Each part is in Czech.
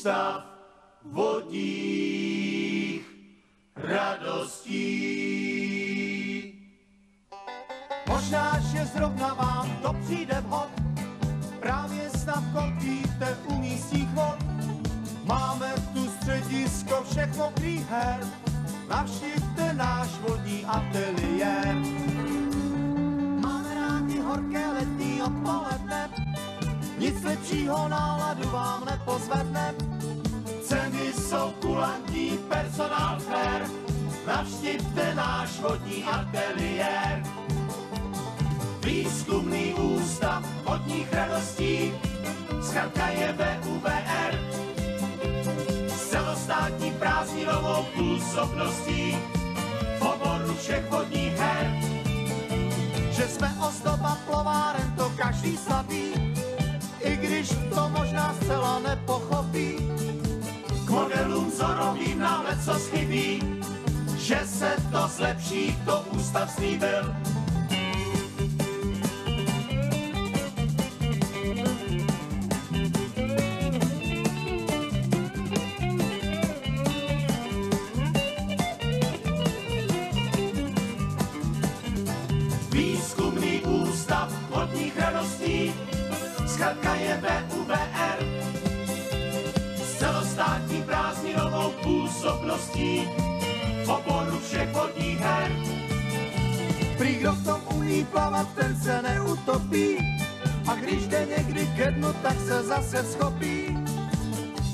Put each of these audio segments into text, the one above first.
ústav vodních radostí. Možná, že zrovna vám to přijde vhod, právě snad koupíte u místních vod. Máme tu středisko všech mokrých her, navštivte náš vodní ateliér. Máme rádi horké letní odpoledne, nic lepšího náladu vám nepozvedne. Ceny jsou kulantní, personál fair, navštivte náš vodní ateliér. Výzkumný ústav vodních radostí, zkratka je VUVR. S celostátní prázdninovou působností v oboru všech vodních her. Že jsme ozdoba plováren, to každý slaví, i když to možná zcela nepochopí. K modelům vzorovým nám lecos chybí, že se to zlepší, to ústav slíbil. Výzkumný ústav vodních radostí, zkratka je VUVR. S celostátní prázdninovou působností v oboru všech vodních her. Prý kdo v tom umí plavat, ten se neutopí, a když jde někdy ke dnu, tak se zase schopí.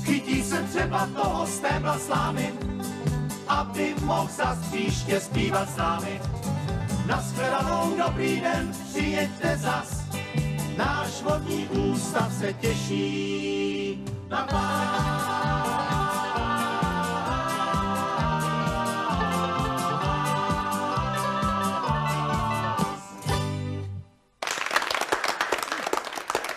Chytí se třeba toho stébla slámy, aby mohl zas příště zpívat s námi. Nashledanou, dobrý den, přijeďte zas, náš vodní ústav se těší na vás.